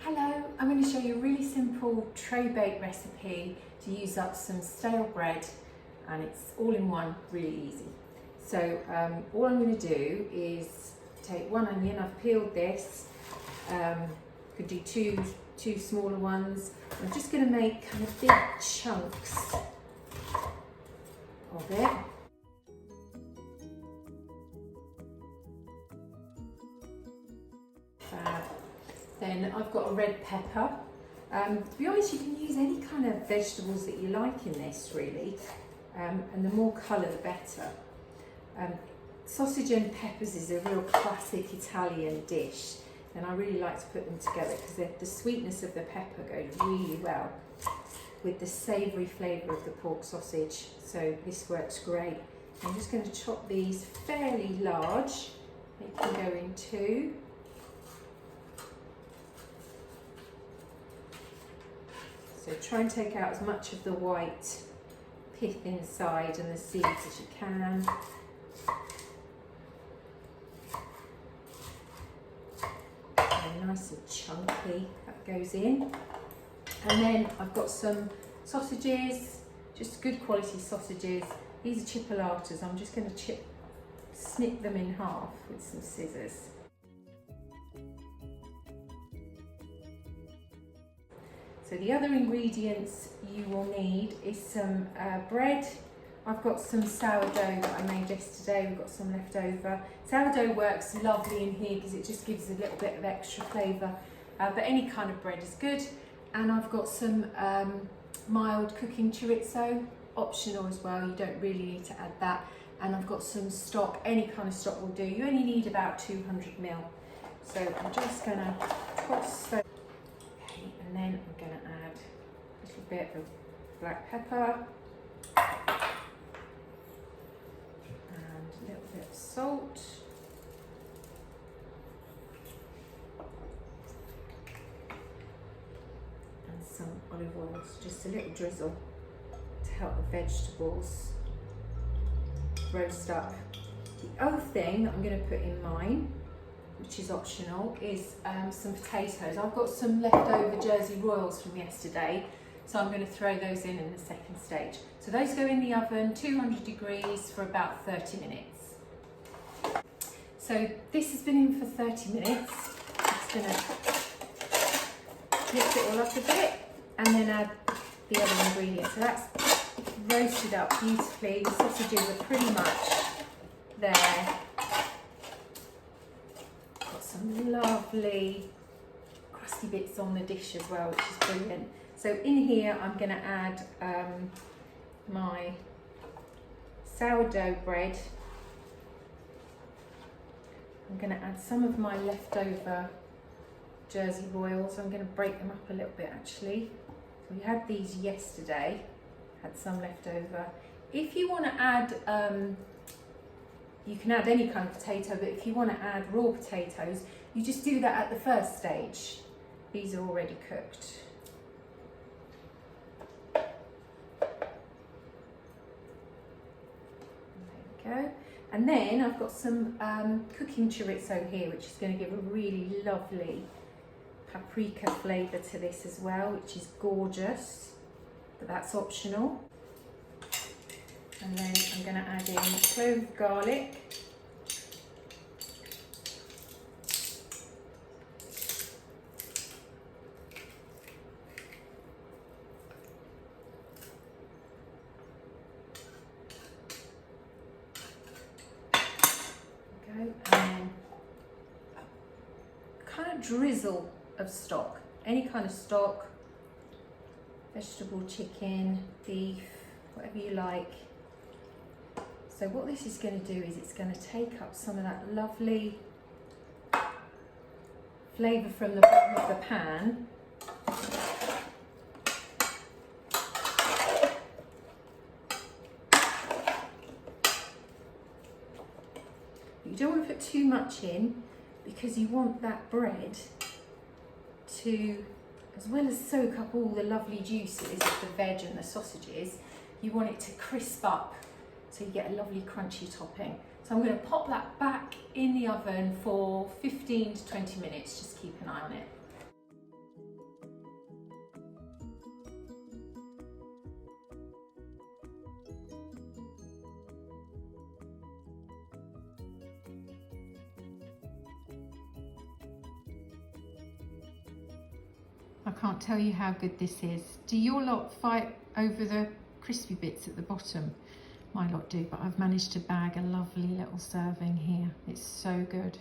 Hello, I'm going to show you a really simple tray bake recipe to use up some stale bread, and it's all in one, really easy. So all I'm going to do is take one onion. I've peeled this, could do two smaller ones. I'm just going to make kind of big chunks of it. Then I've got a red pepper. To be honest, you can use any kind of vegetables that you like in this, really, and the more colour the better. Sausage and peppers is a real classic Italian dish, and I really like to put them together because the sweetness of the pepper goes really well with the savoury flavour of the pork sausage, so this works great. I'm just going to chop these fairly large. They can go in two. So try and take out as much of the white pith inside and the seeds as you can. Very nice and chunky, that goes in. And then I've got some sausages, just good quality sausages. These are chipolatas. I'm just going to snip them in half with some scissors. So the other ingredients you will need is some bread. I've got some sourdough that I made yesterday. We've got some left over. Sourdough works lovely in here because it just gives a little bit of extra flavour, but any kind of bread is good. And I've got some mild cooking chorizo, optional as well. You don't really need to add that. And I've got some stock, any kind of stock will do. You only need about 200 ml. So I'm just going to toss those. And then I'm going to add a little bit of black pepper and a little bit of salt, and some olive oil, just a little drizzle to help the vegetables roast up. The other thing that I'm going to put in mine, which is optional, is some potatoes. I've got some leftover Jersey Royals from yesterday, so I'm going to throw those in the second stage. So those go in the oven, 200 degrees for about 30 minutes. So this has been in for 30 minutes. I'm just going to mix it all up a bit and then add the other ingredients. So that's roasted up beautifully. The sausages are pretty much there. Some lovely crusty bits on the dish as well, which is brilliant. So in here I'm going to add my sourdough bread. I'm going to add some of my leftover Jersey Royals. I'm going to break them up a little bit actually. So we had these yesterday, had some left over. If you want to add you can add any kind of potato, but if you want to add raw potatoes, you just do that at the first stage. These are already cooked. There we go. And then I've got some cooking chorizo here, which is going to give a really lovely paprika flavour to this as well, which is gorgeous, but that's optional. And then I'm going to add in clove garlic. And then a kind of drizzle of stock, any kind of stock, vegetable, chicken, beef, whatever you like. So what this is going to do is it's going to take up some of that lovely flavour from the bottom of the pan. You don't want to put too much in because you want that bread to, as well as soak up all the lovely juices of the veg and the sausages, you want it to crisp up so you get a lovely crunchy topping. So I'm going to pop that back in the oven for 15 to 20 minutes, just keep an eye on it. I can't tell you how good this is. Do your lot fight over the crispy bits at the bottom? My lot do, but I've managed to bag a lovely little serving here. It's so good.